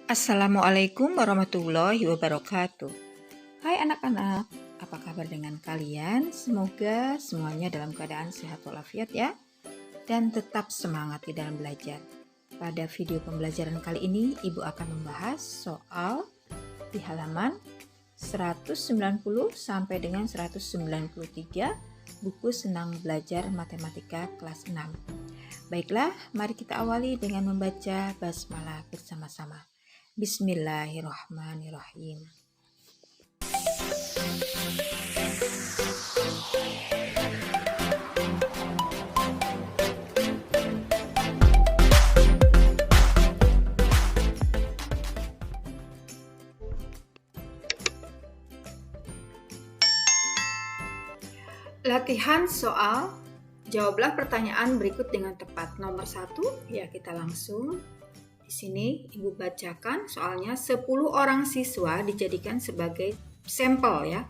Assalamualaikum warahmatullahi wabarakatuh. Hai anak-anak, apa kabar dengan kalian? Semoga semuanya dalam keadaan sehat walafiat ya, dan tetap semangat di dalam belajar. Pada video pembelajaran kali ini, Ibu akan membahas soal di halaman 190 sampai dengan 193 buku Senang Belajar Matematika kelas 6. Baiklah, mari kita awali dengan membaca basmalah bersama-sama. Bismillahirrahmanirrahim. Latihan soal. Jawablah pertanyaan berikut dengan tepat. Nomor 1, ya kita langsung. Di sini Ibu bacakan soalnya 10 orang siswa dijadikan sebagai sampel ya.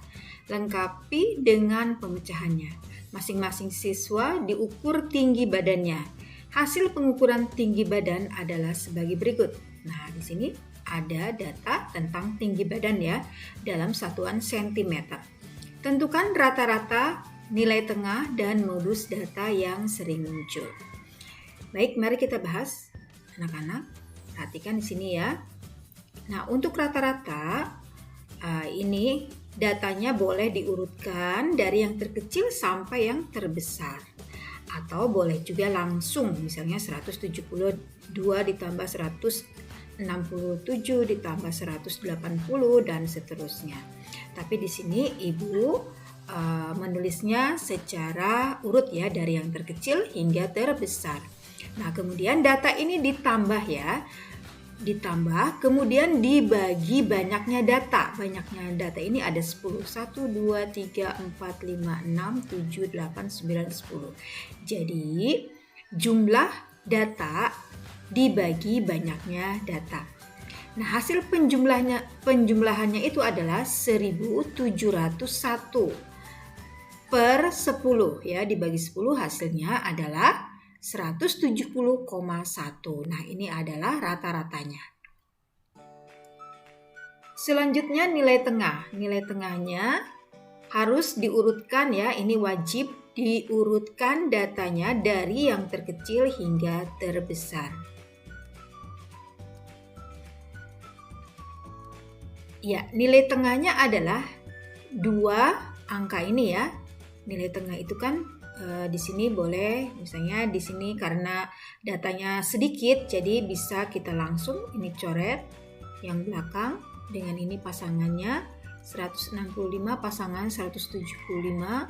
Lengkapi dengan pemecahannya. Masing-masing siswa diukur tinggi badannya. Hasil pengukuran tinggi badan adalah sebagai berikut. Nah, di sini ada data tentang tinggi badan ya dalam satuan sentimeter. Tentukan rata-rata, nilai tengah, dan modus data yang sering muncul. Baik, mari kita bahas anak-anak. Perhatikan di sini ya. Nah, untuk rata-rata ini datanya boleh diurutkan dari yang terkecil sampai yang terbesar. Atau boleh juga langsung, misalnya 172 ditambah 167 ditambah 180 dan seterusnya. Tapi di sini Ibu menulisnya secara urut ya, dari yang terkecil hingga terbesar. Nah, kemudian data ini ditambah ya. Ditambah, kemudian dibagi banyaknya data. Banyaknya data ini ada 10. 1, 2, 3, 4, 5, 6, 7, 8, 9, 10. Jadi, jumlah data dibagi banyaknya data. Nah, hasil penjumlahannya itu adalah 1701 per 10 ya, dibagi 10 hasilnya adalah 170,1. Nah, ini adalah rata-ratanya. Selanjutnya nilai tengah. Nilai tengahnya harus diurutkan ya, ini wajib diurutkan datanya dari yang terkecil hingga terbesar. Ya, nilai tengahnya adalah 2 angka ini ya. Nilai tengah itu kan di sini boleh, misalnya di sini karena datanya sedikit, jadi bisa kita langsung ini coret yang belakang dengan ini pasangannya 165 pasangan 175,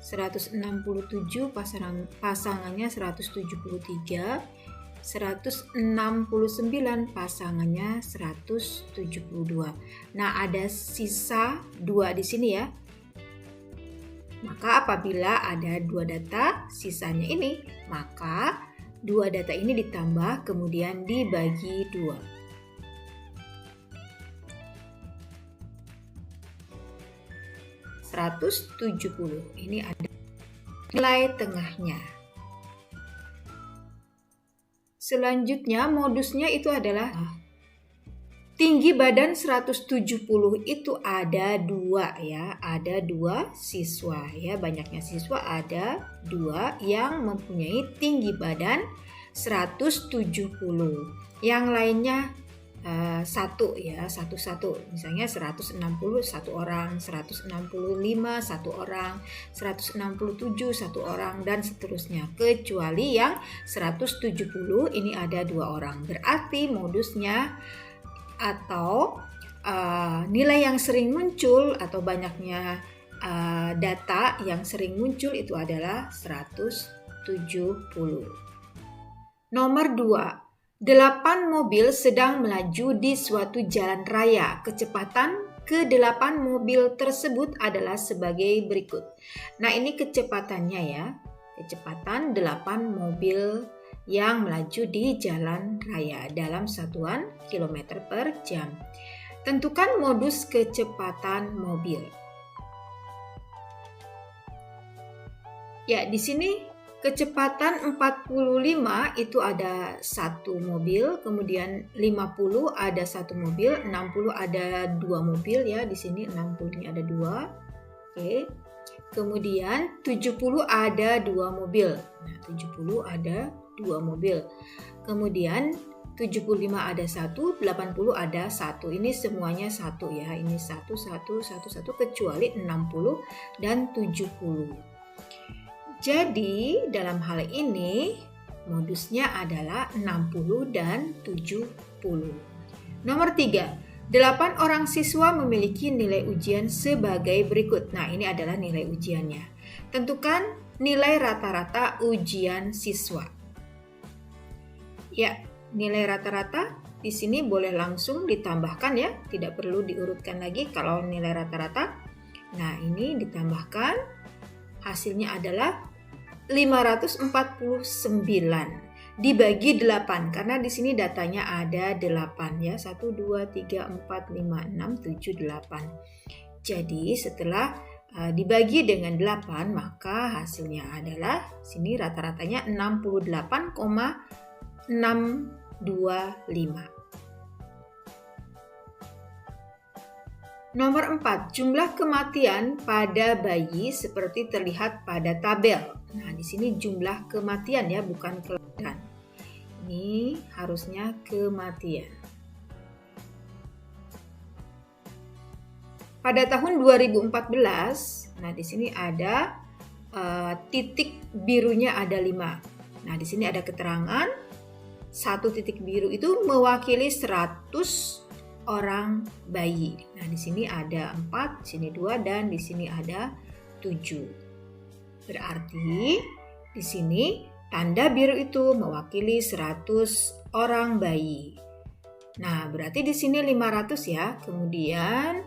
167 pasangannya 173, 169 pasangannya 172. Nah, ada sisa 2 di sini ya. Maka apabila ada 2 data sisanya ini, maka 2 data ini ditambah kemudian dibagi 2. Ini ada nilai tengahnya. Selanjutnya modusnya itu adalah tinggi badan 170 itu ada 2 ya, ada 2 siswa ya, banyaknya siswa ada 2 yang mempunyai tinggi badan 170. Yang lainnya 1 ya, satu-satu. Misalnya 160 1 orang, 165 1 orang, 167 1 orang dan seterusnya. Kecuali yang 170 ini ada 2 orang. Berarti modusnya atau nilai yang sering muncul atau banyaknya data yang sering muncul itu adalah 170. Nomor 2. 8 mobil sedang melaju di suatu jalan raya. Kecepatan ke-8 mobil tersebut adalah sebagai berikut. Nah, ini kecepatannya ya. Kecepatan 8 mobil yang melaju di jalan raya dalam satuan kilometer per jam. Tentukan modus kecepatan mobil. Ya, di sini Kecepatan 45 itu ada satu mobil, kemudian 50 ada satu mobil, 60 ada dua mobil ya, di sini 60 ini ada dua. Oke. Kemudian 70 ada dua mobil. Nah, 70 ada dua mobil. Kemudian 75 ada satu, 80 ada satu. Ini semuanya satu ya. Ini satu kecuali 60 dan 70. Jadi, dalam hal ini modusnya adalah 60 dan 70. Nomor 3, 8 orang siswa memiliki nilai ujian sebagai berikut. Nah, ini adalah nilai ujiannya. Tentukan nilai rata-rata ujian siswa. Ya, nilai rata-rata di sini boleh langsung ditambahkan ya, tidak perlu diurutkan lagi kalau nilai rata-rata. Nah, ini ditambahkan, hasilnya adalah 549 dibagi 8 karena di sini datanya ada 8 ya. 1 2 3 4 5 6 7 8. Jadi setelah dibagi dengan 8 maka hasilnya adalah sini rata-ratanya 68,625. Nomor 4, jumlah kematian pada bayi seperti terlihat pada tabel. Nah, di sini jumlah kematian ya, bukan kelahiran. Ini harusnya kematian. Pada tahun 2014, nah di sini ada titik birunya ada 5. Nah, di sini ada keterangan satu titik biru itu mewakili 100 orang bayi. Nah, di sini ada 4, di sini 2 dan di sini ada 7. Berarti di sini tanda biru itu mewakili 100 orang bayi. Nah, berarti di sini 500 ya. Kemudian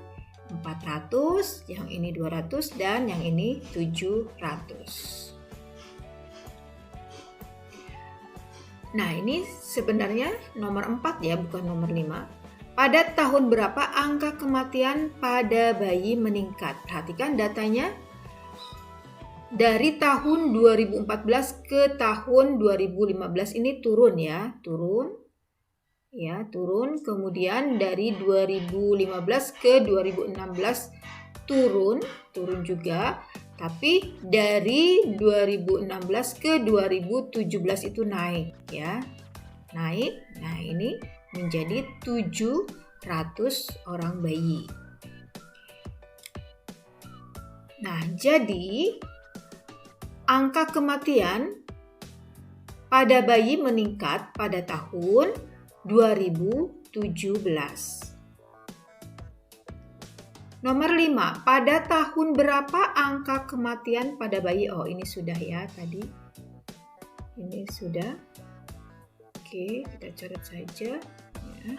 400, yang ini 200 dan yang ini 700. Nah, ini sebenarnya nomor 4 ya, bukan nomor 5. Pada tahun berapa angka kematian pada bayi meningkat? Perhatikan datanya dari tahun 2014 ke tahun 2015 ini turun ya, turun. Kemudian dari 2015 ke 2016 turun juga. Tapi dari 2016 ke 2017 itu naik ya. Naik. Nah, ini menjadi 700 orang bayi. Nah, jadi angka kematian pada bayi meningkat pada tahun 2017. Nomor 5, pada tahun berapa angka kematian pada bayi? Oh, ini sudah ya tadi. Ini sudah. Oke, kita coret saja. Ya.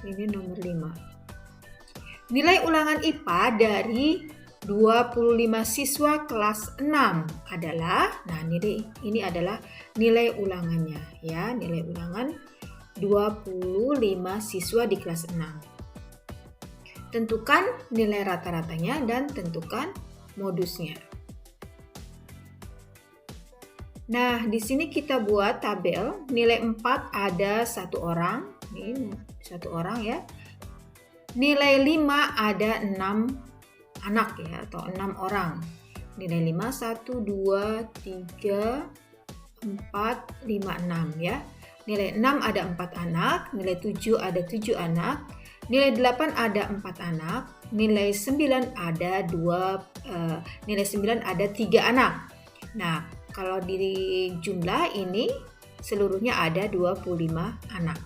Ini nomor 5. Nilai ulangan IPA dari 25 siswa kelas 6 adalah, nah ini adalah nilai ulangannya ya, nilai ulangan 25 siswa di kelas 6. Tentukan nilai rata-ratanya dan tentukan modusnya. Nah, di sini kita buat tabel nilai 4 ada 1 orang, ini 1 orang ya. Nilai 5 ada 6 anak ya, atau 6 orang. Nilai 5 1 2 3 4 5 6 ya. Nilai 6 ada 4 anak, nilai 7 ada 7 anak, nilai 8 ada 4 anak, nilai 9 ada 3 anak. Nah, kalau di jumlah ini seluruhnya ada 25 anak.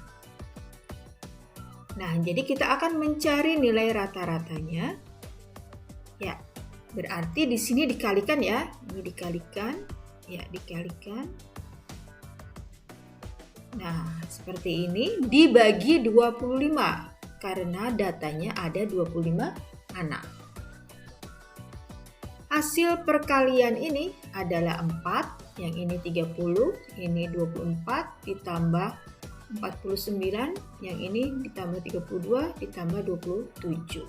Nah, jadi kita akan mencari nilai rata-ratanya. Ya, berarti di sini dikalikan ya. Ini dikalikan. Ya, dikalikan. Nah, seperti ini dibagi 25 karena datanya ada 25 anak. Hasil perkalian ini adalah 4, yang ini 30, ini 24, ditambah 49, yang ini ditambah 32, ditambah 27.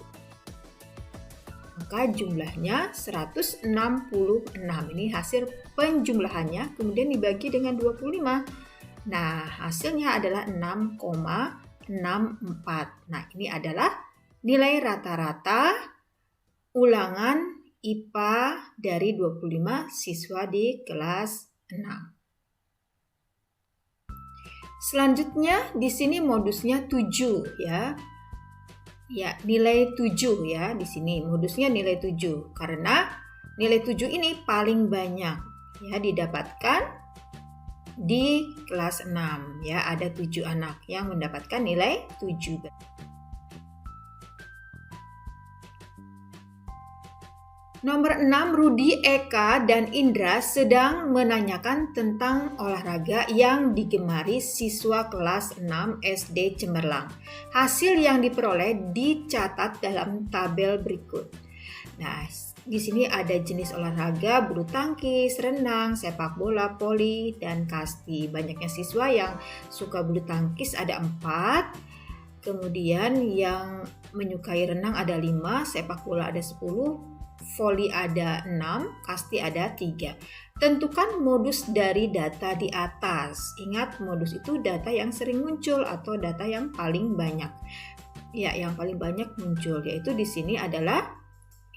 maka jumlahnya 166. Ini hasil penjumlahannya, kemudian dibagi dengan 25. Nah, hasilnya adalah 6,64. Nah, ini adalah nilai rata-rata ulangan IPA dari 25 siswa di kelas 6. Selanjutnya di sini modusnya 7 ya. Ya, nilai 7 ya di sini. Modusnya nilai 7 karena nilai 7 ini paling banyak ya didapatkan di kelas 6 ya. Ada 7 anak yang mendapatkan nilai 7. Nomor 6, Rudi, Eka, dan Indra sedang menanyakan tentang olahraga yang digemari siswa kelas 6 SD Cemerlang. Hasil yang diperoleh dicatat dalam tabel berikut. Nah, di sini ada jenis olahraga bulu tangkis, renang, sepak bola, voli, dan kasti. Banyaknya siswa yang suka bulu tangkis ada 4. Kemudian yang menyukai renang ada 5, sepak bola ada 10, voli ada 6, kasti ada 3. Tentukan modus dari data di atas. Ingat, modus itu data yang sering muncul atau data yang paling banyak. Ya, yang paling banyak muncul yaitu di sini adalah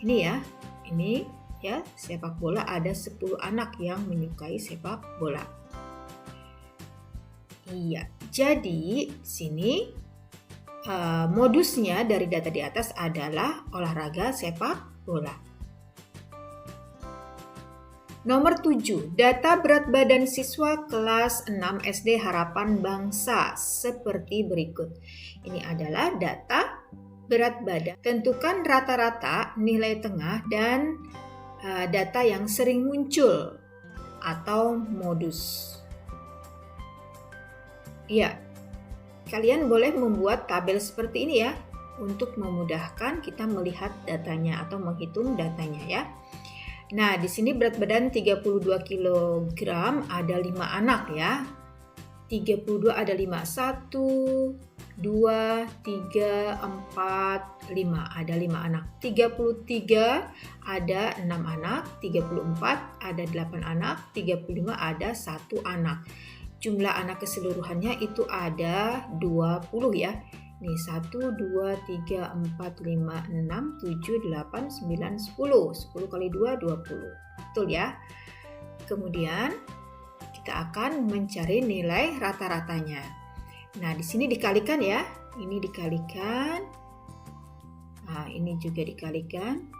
ini ya. Ini ya, sepak bola ada 10 anak yang menyukai sepak bola. Iya, jadi sini modusnya dari data di atas adalah olahraga sepak bola. Nomor 7, data berat badan siswa kelas 6 SD Harapan Bangsa seperti berikut. Ini adalah data berat badan. Tentukan rata-rata, nilai tengah, dan data yang sering muncul atau modus. Ya, kalian boleh membuat tabel seperti ini ya untuk memudahkan kita melihat datanya atau menghitung datanya ya. Nah, di sini berat badan 32 kg ada 5 anak ya. 32 ada 5. 1, 2, 3, 4, 5. Ada 5 anak. 33 ada 6 anak. 34 ada 8 anak. 35 ada 1 anak. Jumlah anak keseluruhannya itu ada 20 ya. Nih 1, 2, 3, 4, 5, 6, 7, 8, 9, 10. 10 kali 2, 20. Betul ya? Kemudian kita akan mencari nilai rata-ratanya. Nah, di sini dikalikan ya. Ini dikalikan. Nah, ini juga dikalikan.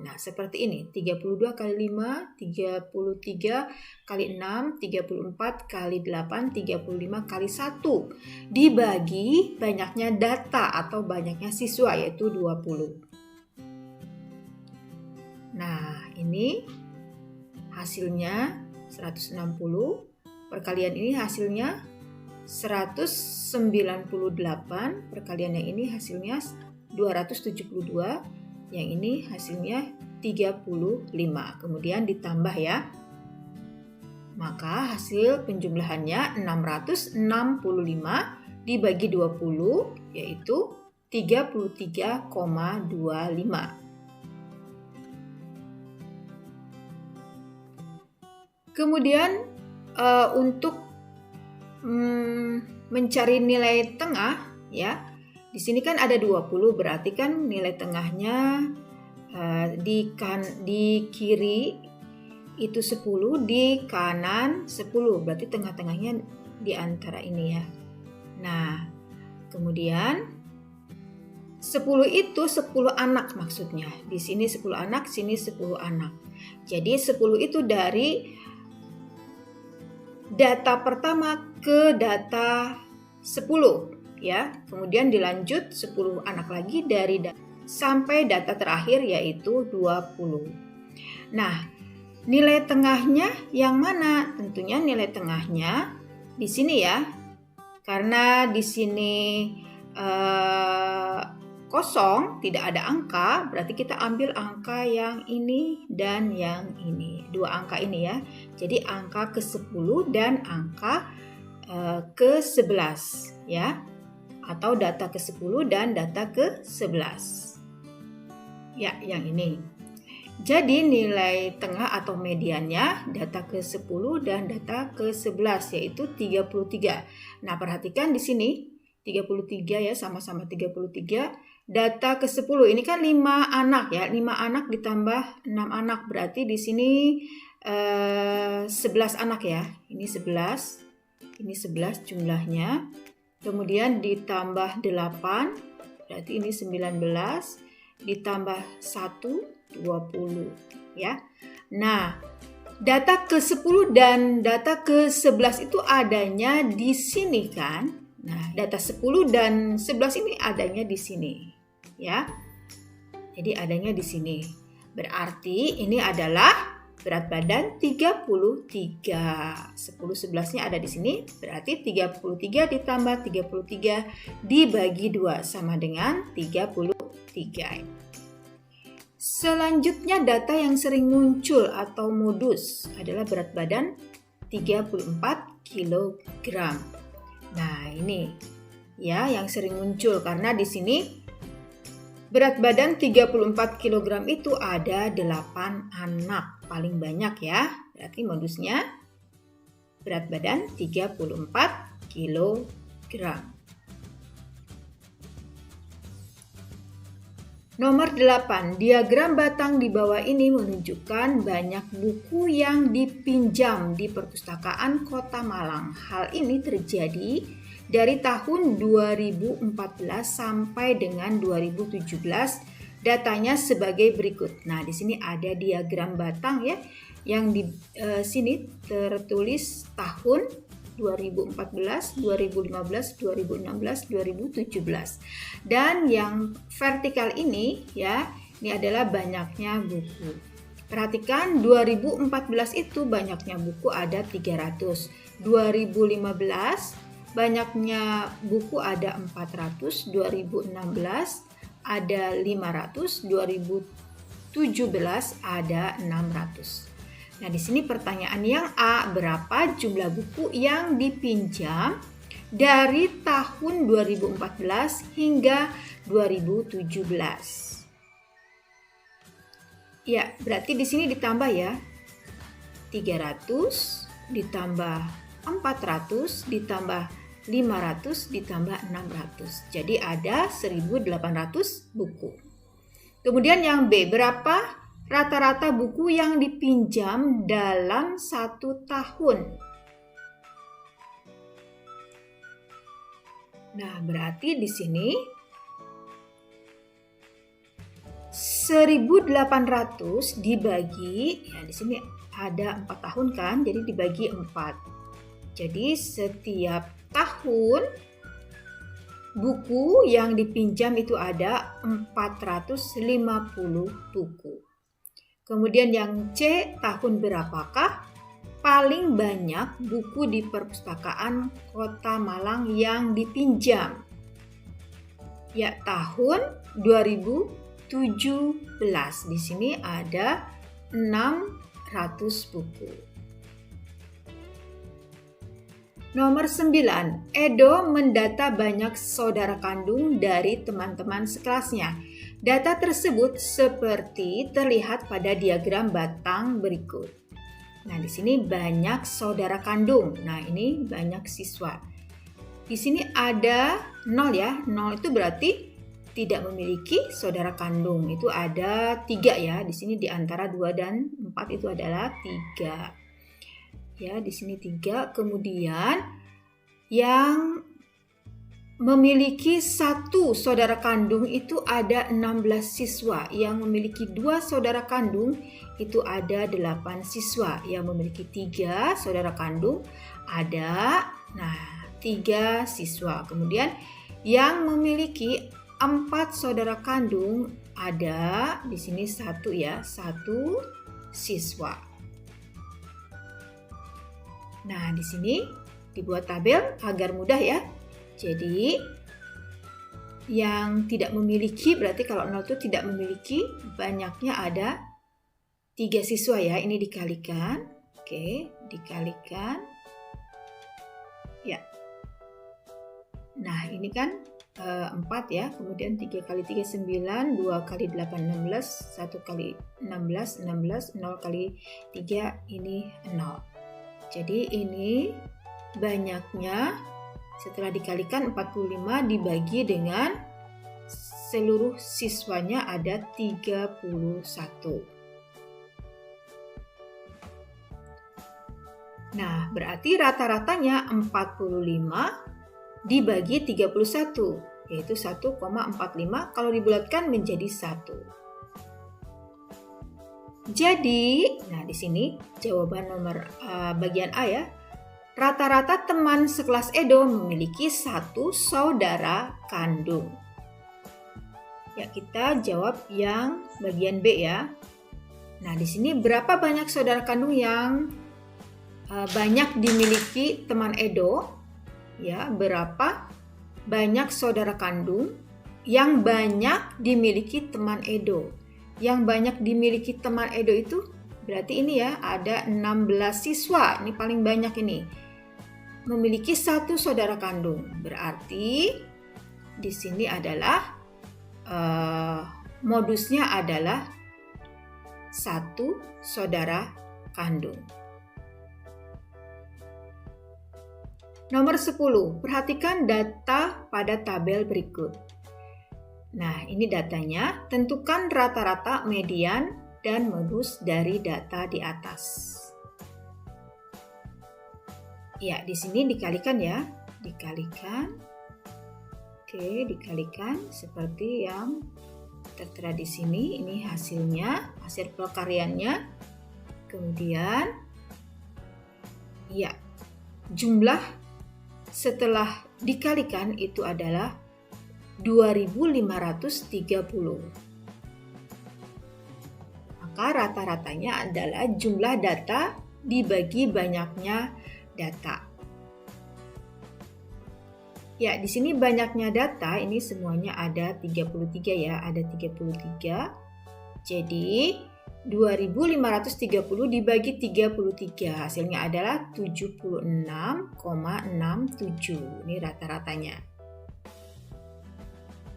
Nah, seperti ini. 32 kali 5, 33 kali 6, 34 kali 8, 35 kali 1. Dibagi banyaknya data atau banyaknya siswa, yaitu 20. Nah, ini hasilnya 160. Perkalian ini hasilnya 198. Perkalian yang ini hasilnya 272, yang ini hasilnya 35. Kemudian ditambah ya. Maka hasil penjumlahannya 665 dibagi 20 yaitu 33,25. Kemudian untuk mencari nilai tengah ya. Di sini kan ada 20, berarti kan nilai tengahnya di kiri itu 10, di kanan 10. Berarti tengah-tengahnya di antara ini ya. Nah, kemudian 10 itu 10 anak maksudnya. Di sini 10 anak, sini 10 anak. Jadi 10 itu dari data pertama ke data 10. Ya, kemudian dilanjut 10 anak lagi dari sampai data terakhir yaitu 20. Nah, nilai tengahnya yang mana? Tentunya nilai tengahnya di sini ya. Karena di sini kosong, tidak ada angka, berarti kita ambil angka yang ini dan yang ini. 2 angka ini ya. Jadi angka ke-10 dan angka ke-11 ya. Atau data ke-10 dan data ke-11. Ya, yang ini. Jadi nilai tengah atau mediannya data ke-10 dan data ke-11 yaitu 33. Nah, perhatikan di sini 33 ya, sama-sama 33. Data ke-10 ini kan 5 anak ya, 5 anak ditambah 6 anak berarti di sini 11 anak ya. Ini 11 jumlahnya. Kemudian ditambah 8 berarti ini 19 ditambah 1 20 ya. Nah, data ke-10 dan data ke-11 itu adanya di sini kan? Nah, data 10 dan 11 ini adanya di sini ya. Jadi adanya di sini. Berarti ini adalah berat badan 33. 10 11-nya ada di sini, berarti 33 ditambah 33 dibagi 2 sama dengan 33. Selanjutnya data yang sering muncul atau modus adalah berat badan 34 kg. Nah, ini ya yang sering muncul karena di sini berat badan 34 kg itu ada 8 anak, paling banyak ya. Berarti modusnya berat badan 34 kg. Nomor 8, diagram batang di bawah ini menunjukkan banyak buku yang dipinjam di perpustakaan Kota Malang. Hal ini terjadi dari tahun 2014 sampai dengan 2017. Datanya sebagai berikut. Nah, di sini ada diagram batang ya, yang di sini tertulis tahun 2014, 2015, 2016, 2017. Dan yang vertikal ini ya, ini adalah banyaknya buku. Perhatikan 2014 itu banyaknya buku ada 300. 2015 banyaknya buku ada 400, 2016 ada 500, 2017 ada 600. Nah, di sini pertanyaan yang A, berapa jumlah buku yang dipinjam dari tahun 2014 hingga 2017? Ya, berarti di sini ditambah ya. 300 ditambah 400 ditambah 500 ditambah 600. Jadi ada 1.800 buku. Kemudian yang B, berapa rata-rata buku yang dipinjam dalam 1 tahun? Nah, berarti di sini 1.800 dibagi, ya di sini ada 4 tahun kan, jadi dibagi 4. Jadi setiap tahun buku yang dipinjam itu ada 450 buku. Kemudian yang C, tahun berapakah paling banyak buku di perpustakaan Kota Malang yang dipinjam? Ya, tahun 2017. Di sini ada 600 buku. Nomor 9, Edo mendata banyak saudara kandung dari teman-teman sekelasnya. Data tersebut seperti terlihat pada diagram batang berikut. Nah, di sini banyak saudara kandung. Nah, ini banyak siswa. Di sini ada 0 ya. 0 itu berarti tidak memiliki saudara kandung. Itu ada 3 ya. Di sini di antara 2 dan 4 itu adalah 3. Ya, di sini 3. Kemudian yang memiliki 1 saudara kandung itu ada 16 siswa. Yang memiliki 2 saudara kandung itu ada 8 siswa. Yang memiliki 3 saudara kandung ada 3 siswa. Kemudian yang memiliki 4 saudara kandung ada di sini 1 ya, 1 siswa. Nah, di sini dibuat tabel agar mudah ya. Jadi yang tidak memiliki, berarti kalau 0 itu tidak memiliki, banyaknya ada 3 siswa ya. Ini dikalikan. Oke, dikalikan. Ya. Nah, ini kan 4 ya, kemudian 3 kali 3 9, 2 kali 8 16, 1 kali 16 16, 0 kali 3 ini 0. Jadi ini banyaknya setelah dikalikan 45 dibagi dengan seluruh siswanya ada 31. Nah, berarti rata-ratanya 45 dibagi 31, yaitu 1,45 kalau dibulatkan menjadi 1. Jadi, nah di sini jawaban nomor bagian A ya. Rata-rata teman sekelas Edo memiliki 1 saudara kandung. Ya, kita jawab yang bagian B ya. Nah, di sini berapa banyak saudara kandung yang banyak dimiliki teman Edo? Ya, berapa banyak saudara kandung yang banyak dimiliki teman Edo? Yang banyak dimiliki teman Edo itu berarti ini ya, ada 16 siswa. Ini paling banyak ini. Memiliki 1 saudara kandung. Berarti di sini adalah modusnya adalah 1 saudara kandung. Nomor 10, perhatikan data pada tabel berikut. Nah, ini datanya. Tentukan rata-rata, median, dan modus dari data di atas. Ya, di sini dikalikan ya. Dikalikan. Oke, dikalikan seperti yang tertera di sini. Ini hasilnya, hasil pelekariannya. Kemudian, ya, jumlah setelah dikalikan itu adalah 2530. Maka rata-ratanya adalah jumlah data dibagi banyaknya data. Ya, di sini banyaknya data, ini semuanya ada 33 ya, ada 33. Jadi, 2530 dibagi 33, hasilnya adalah 76,67. Ini rata-ratanya.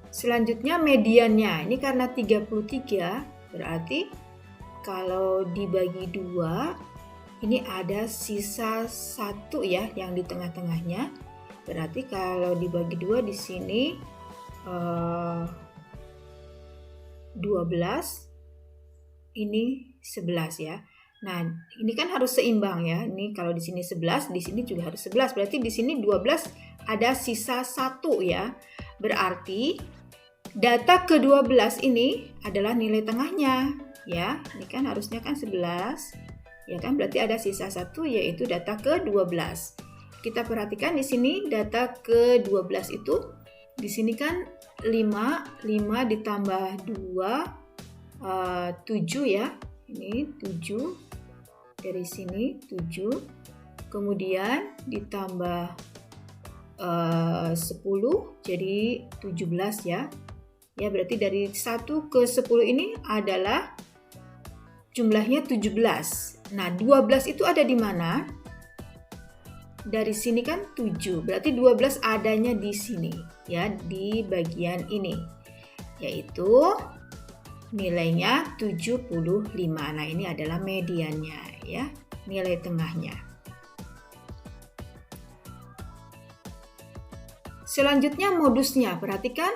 Selanjutnya mediannya, ini karena 33, berarti kalau dibagi 2, ini ada sisa 1 ya, yang di tengah-tengahnya. Berarti kalau dibagi 2 di sini 12, ini 11 ya. Nah, ini kan harus seimbang ya. Ini kalau di sini 11, di sini juga harus 11. Berarti di sini 12 ada sisa 1 ya. Berarti data ke-12 ini adalah nilai tengahnya ya. Ini kan harusnya kan 11. Ya kan, berarti ada sisa 1 yaitu data ke-12. Kita perhatikan di sini data ke-12 itu di sini kan 5 ditambah 2 7 ya. Ini 7. Dari sini 7. Kemudian ditambah 10 jadi 17 ya. Ya, berarti dari 1 ke 10 ini adalah jumlahnya 17. Nah, 12 itu ada di mana? Dari sini kan 7, berarti 12 adanya di sini ya, di bagian ini, yaitu nilainya 75. Nah, ini adalah mediannya ya, nilai tengahnya. Selanjutnya modusnya, perhatikan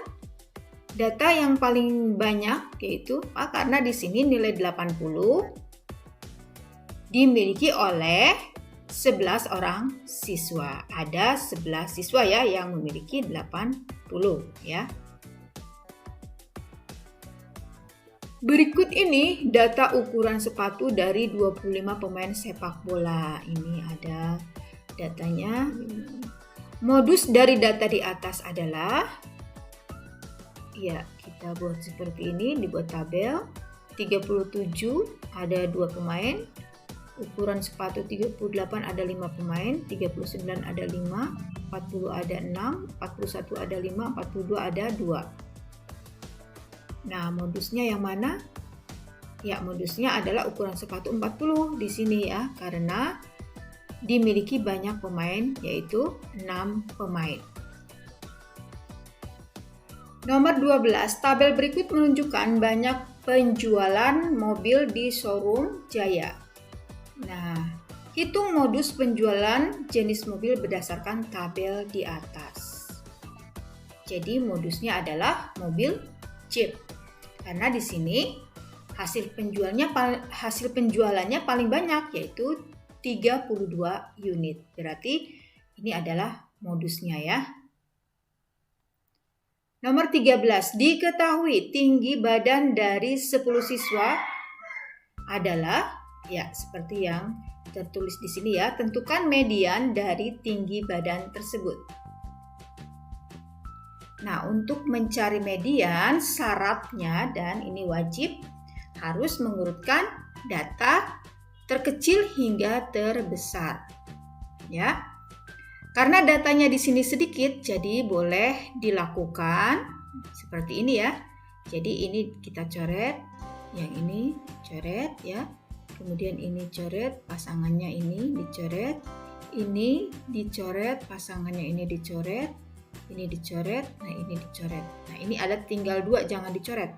data yang paling banyak yaitu karena di sini nilai 80 dimiliki oleh 11 orang siswa. Ada 11 siswa ya yang memiliki 80 ya. Berikut ini data ukuran sepatu dari 25 pemain sepak bola. Ini ada datanya. Modus dari data di atas adalah, ya kita buat seperti ini, dibuat tabel. 37 ada 2 pemain. Ukuran sepatu 38 ada 5 pemain, 39 ada 5, 40 ada 6, 41 ada 5, 42 ada 2. Nah, modusnya yang mana? Ya, modusnya adalah ukuran sepatu 40 di sini ya, karena dimiliki banyak pemain, yaitu 6 pemain. Nomor 12, tabel berikut menunjukkan banyak penjualan mobil di showroom Jaya. Nah, hitung modus penjualan jenis mobil berdasarkan tabel di atas. Jadi modusnya adalah mobil Jeep. Karena di sini hasil penjualannya paling banyak, yaitu 32 unit. Berarti ini adalah modusnya ya. Nomor 13, diketahui tinggi badan dari 10 siswa adalah, ya seperti yang tertulis di sini ya, tentukan median dari tinggi badan tersebut. Nah, untuk mencari median, syaratnya, dan ini wajib, harus mengurutkan data terkecil hingga terbesar. Ya. Karena datanya di sini sedikit, jadi boleh dilakukan seperti ini ya. Jadi ini kita coret, yang ini coret ya. Kemudian ini coret, pasangannya ini dicoret. Ini dicoret, pasangannya ini dicoret. Ini dicoret, nah ini dicoret. Nah ini ada tinggal 2, jangan dicoret.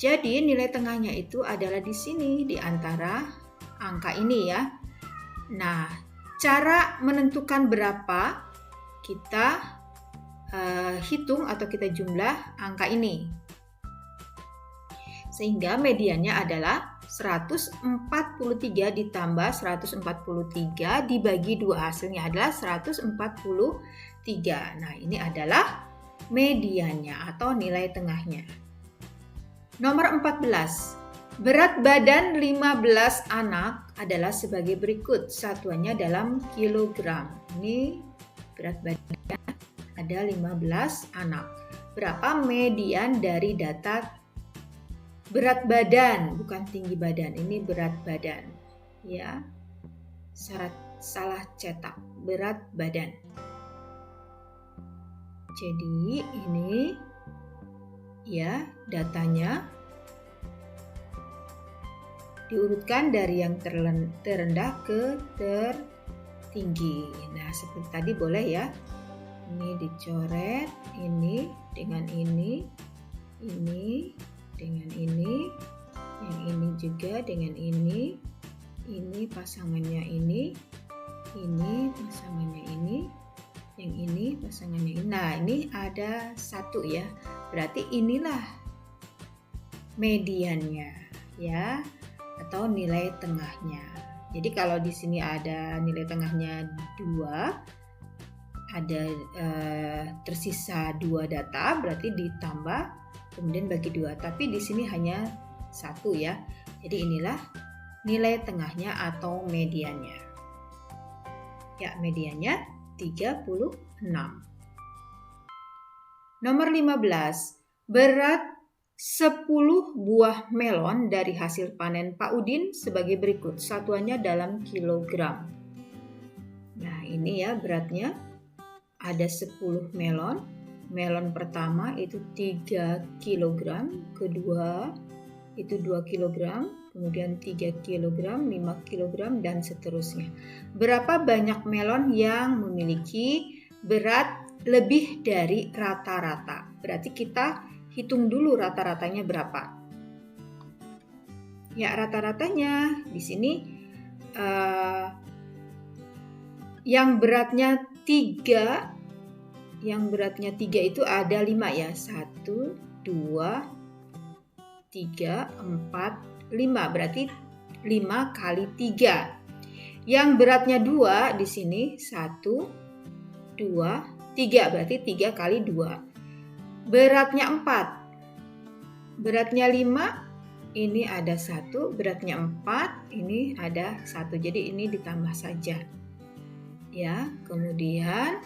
Jadi nilai tengahnya itu adalah di sini, di antara angka ini ya. Nah, cara menentukan berapa kita hitung atau kita jumlah angka ini. Sehingga mediannya adalah 143 ditambah 143 dibagi 2, hasilnya adalah 143. Nah, ini adalah mediannya atau nilai tengahnya. Nomor 14. Berat badan 15 anak adalah sebagai berikut, satuannya dalam kilogram. Ini berat badan ada 15 anak. Berapa median dari data berat badan, bukan tinggi badan, ini berat badan. Ya, salah cetak, berat badan. Jadi ini ya datanya diurutkan dari yang terendah ke tertinggi. Nah, seperti tadi boleh ya. Ini dicoret, ini dengan ini dengan ini, yang ini juga dengan ini pasangannya ini pasangannya ini, yang ini pasangannya ini. Nah, ini ada 1 ya. Berarti inilah mediannya ya, atau nilai tengahnya. Jadi kalau di sini ada nilai tengahnya 2, ada tersisa 2 data, berarti ditambah kemudian bagi 2. Tapi di sini hanya 1 ya. Jadi inilah nilai tengahnya atau mediannya. Ya, mediannya 36. Nomor 15. Berat 10 buah melon dari hasil panen Pak Udin sebagai berikut, satuannya dalam kilogram. Nah, ini ya beratnya. Ada 10 melon. Melon pertama itu 3 kg, kedua itu 2 kg, kemudian 3 kg, 5 kg, dan seterusnya. Berapa banyak melon yang memiliki berat lebih dari rata-rata? Berarti kita hitung dulu rata-ratanya berapa. Ya, rata-ratanya di sini yang beratnya 3 itu ada 5 ya. 1, 2, 3, 4, 5. Berarti 5 kali 3. Yang beratnya 2 di sini 1, 2, 3. Berarti 3 kali 2. Beratnya 4, beratnya 5, ini ada 1, beratnya 4, ini ada 1. Jadi ini ditambah saja. Ya, kemudian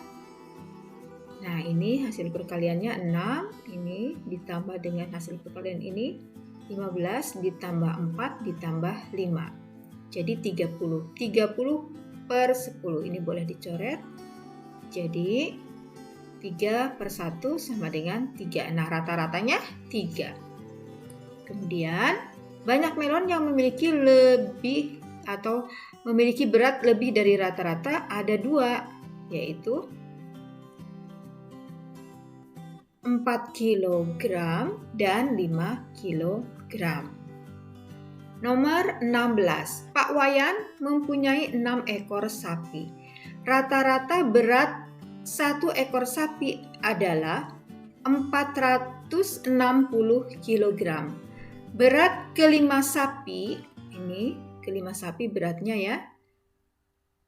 nah ini hasil perkaliannya 6, ini ditambah dengan hasil perkalian ini 15 ditambah 4 ditambah 5. Jadi 30. 30/10 ini boleh dicoret. Jadi 3/1 sama dengan 3. Nah, rata-ratanya 3. Kemudian, banyak melon yang memiliki lebih atau memiliki berat lebih dari rata-rata ada 2, yaitu 4 4 kg dan 5 kg. Nomor 16. Pak Wayan mempunyai 6 ekor sapi. Rata-rata berat 1 ekor sapi adalah 460 kg. Berat kelima sapi, ini kelima sapi beratnya ya.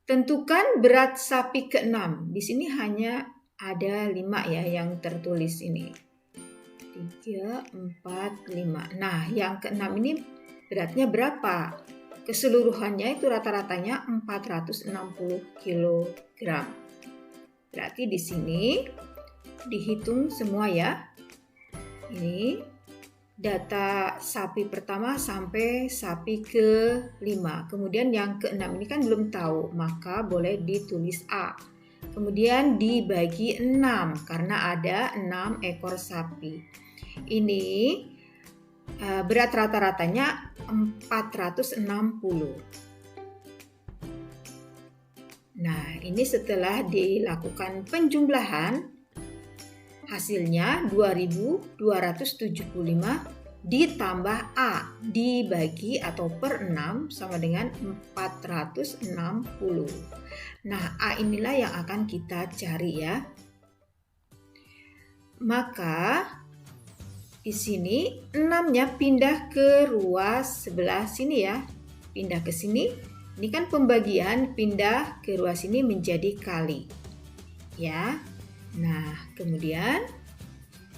Tentukan berat sapi keenam. Di sini hanya ada 5 ya yang tertulis ini. 3, 4, 5. Nah, yang keenam ini beratnya berapa? Keseluruhannya itu rata-ratanya 460 kg. Berarti di sini dihitung semua ya. Ini data sapi pertama sampai sapi ke-5. Kemudian yang ke-6 ini kan belum tahu, maka boleh ditulis A. Kemudian dibagi 6 karena ada 6 ekor sapi. Ini berat rata-ratanya 460. Nah, ini setelah dilakukan penjumlahan, hasilnya 2275 ditambah A dibagi atau per 6 sama dengan 460. Nah, A inilah yang akan kita cari ya. Maka di sini 6-nya pindah ke ruas sebelah sini ya. Pindah ke sini. Ini kan pembagian pindah ke ruas ini menjadi kali. Ya. Nah, kemudian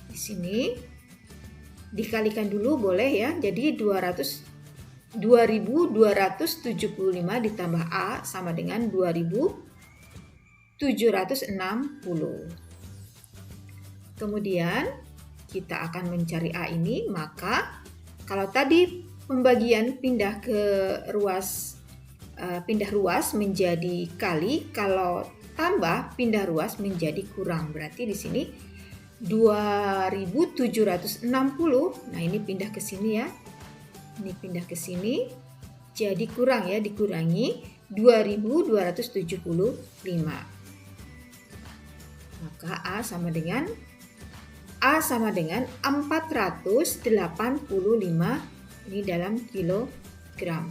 di sini dikalikan dulu boleh ya. Jadi 2275 ditambah A sama dengan 2760. Kemudian kita akan mencari A ini, maka kalau tadi pembagian pindah ruas menjadi kali, kalau tambah pindah ruas menjadi kurang. Berarti di sini 2760. Nah, ini pindah ke sini ya. Ini pindah ke sini. Jadi kurang ya, dikurangi 2275. Maka A sama dengan 485 ini dalam kilogram.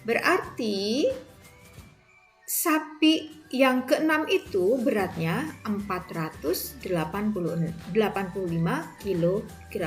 Berarti sapi yang ke-6 itu beratnya 485 kg.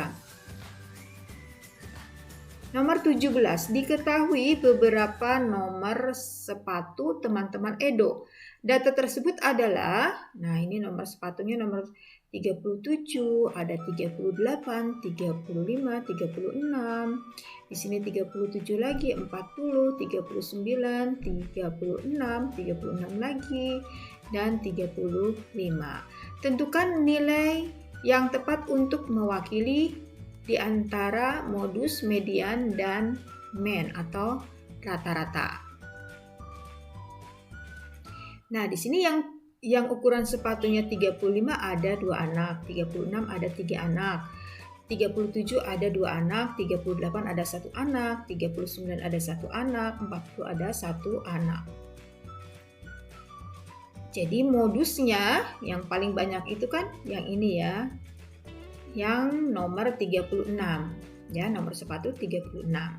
Nomor 17, diketahui beberapa nomor sepatu teman-teman Edo. Data tersebut adalah, nah ini nomor sepatunya nomor 37, ada 38, 35, 36. Di sini 37 lagi, 40, 39, 36, 36 lagi, dan 35. Tentukan nilai yang tepat untuk mewakili di antara modus, median, dan mean atau rata-rata. Nah, di sini yang ukuran sepatunya 35 ada 2 anak, 36 ada 3 anak, 37 ada 2 anak, 38 ada 1 anak, 39 ada 1 anak, 40 ada 1 anak. Jadi modusnya yang paling banyak itu kan yang ini ya. Yang nomor 36. Ya, nomor sepatu 36.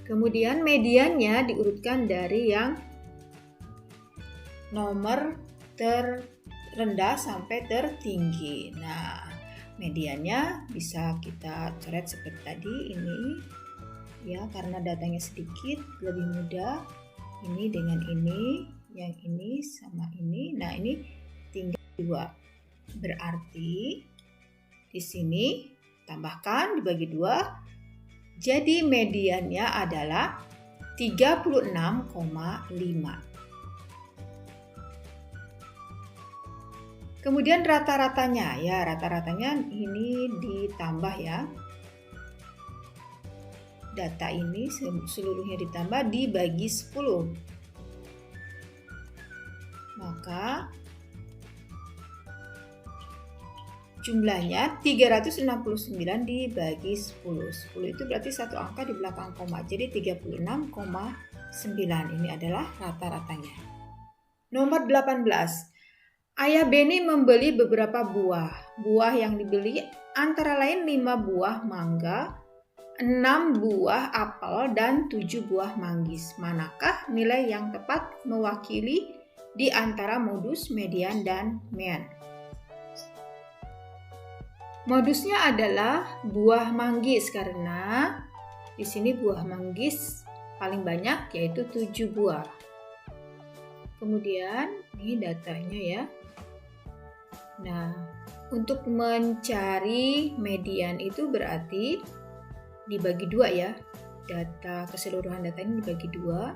Kemudian mediannya diurutkan dari yang nomor terendah sampai tertinggi. Nah, mediannya bisa kita coret seperti tadi ini. Ya, karena datanya sedikit lebih mudah. Ini dengan ini, yang ini sama ini. Nah, ini tinggal 2. Berarti di sini tambahkan dibagi 2. Jadi mediannya adalah 36,5. Kemudian rata-ratanya, ya rata-ratanya ini ditambah ya. Data ini seluruhnya ditambah dibagi 10. Maka jumlahnya 369 dibagi 10. 10 itu berarti satu angka di belakang koma. Jadi 36,9. Ini adalah rata-ratanya. Nomor 18. Ayah Benny membeli beberapa buah. Buah yang dibeli antara lain 5 buah mangga, 6 buah apel, dan 7 buah manggis. Manakah nilai yang tepat mewakili di antara modus, median, dan mean? Modusnya adalah buah manggis karena di sini buah manggis paling banyak yaitu 7 buah. Kemudian ini datanya ya. Nah, untuk mencari median itu berarti dibagi 2 ya. Keseluruhan data ini dibagi 2.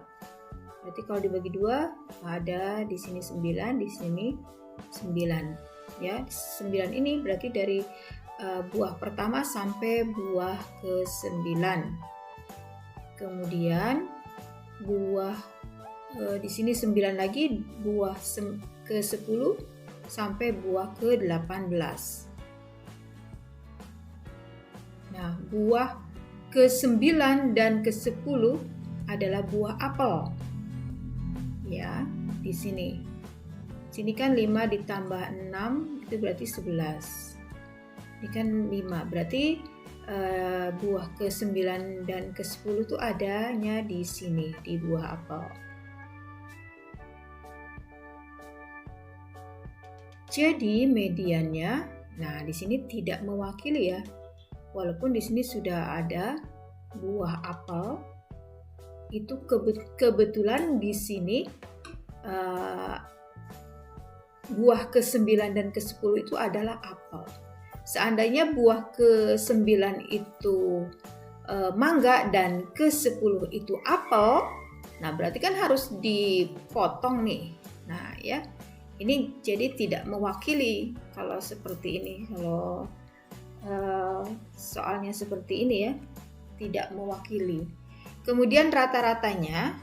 Berarti kalau dibagi 2 ada di sini 9, di sini 9. Ya, 9 ini berarti dari buah pertama sampai buah ke-9. Kemudian buah di sini 9 lagi, buah ke-10 sampai buah ke-18. Nah, buah ke-9 dan ke-10 adalah buah apel. Ya, di sini. Sini kan 5 ditambah 6 itu berarti 11. Ini kan 5. Berarti buah ke-9 dan ke-10 itu adanya di sini di buah apel. Jadi mediannya, nah di sini tidak mewakili ya. Walaupun di sini sudah ada buah apel, itu kebetulan di sini buah ke-9 dan ke-10 itu adalah apel. Seandainya buah ke-9 itu mangga dan ke-10 itu apel, nah berarti kan harus dipotong nih. Nah ya, ini jadi tidak mewakili kalau seperti ini. Kalau soalnya seperti ini ya, tidak mewakili. Kemudian rata-ratanya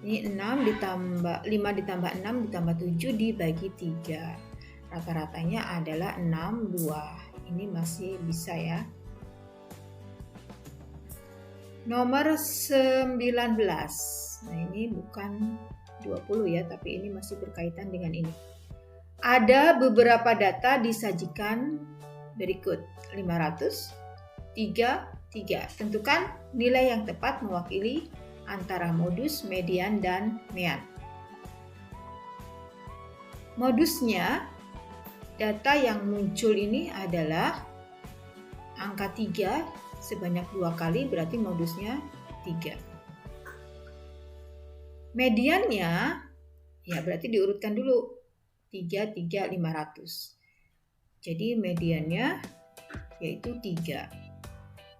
ini 5 ditambah 6 ditambah 7 dibagi 3. Rata-ratanya adalah 6 buah. Ini masih bisa ya. Nomor 19. Nah, ini bukan 20 ya, tapi ini masih berkaitan dengan ini. Ada beberapa data disajikan berikut. 500, 3, 3. Tentukan nilai yang tepat mewakili antara modus, median, dan mean. Modusnya, data yang muncul ini adalah angka 3 sebanyak 2 kali, berarti modusnya 3. Mediannya, ya berarti diurutkan dulu. 3, 3, 500. Jadi mediannya yaitu 3.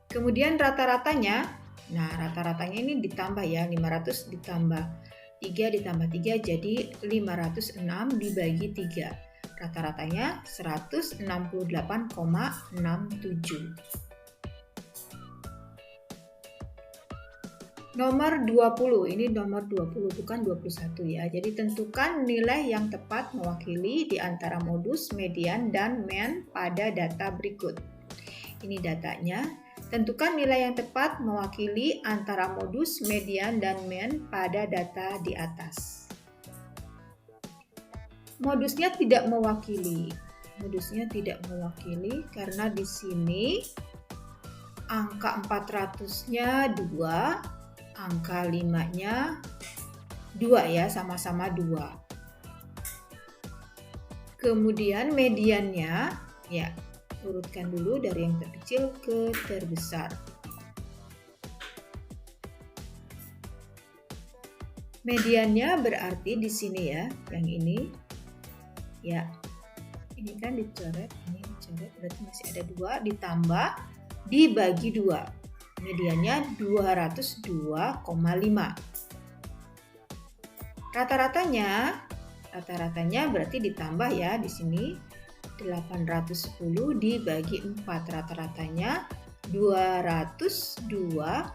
Kemudian rata-ratanya, nah rata-ratanya ini ditambah ya, 500 ditambah 3 ditambah 3 jadi 506 dibagi 3. Rata-ratanya 168,67. Nomor 20, ini nomor 20 bukan 21 ya. Jadi tentukan nilai yang tepat mewakili di antara modus, median, dan mean pada data berikut. Ini datanya. Tentukan nilai yang tepat mewakili antara modus, median, dan mean pada data di atas. Modusnya tidak mewakili. Modusnya tidak mewakili karena di sini angka 400-nya 2. Angka 5-nya 2 ya, sama-sama 2. Kemudian mediannya, ya urutkan dulu dari yang terkecil ke terbesar. Mediannya berarti di sini ya, yang ini. Ya, ini kan dicoret, ini dicoret, berarti masih ada 2 ditambah dibagi 2. Mediannya 202,5. Rata-ratanya berarti ditambah ya di sini 810 dibagi 4. Rata-ratanya 202,5.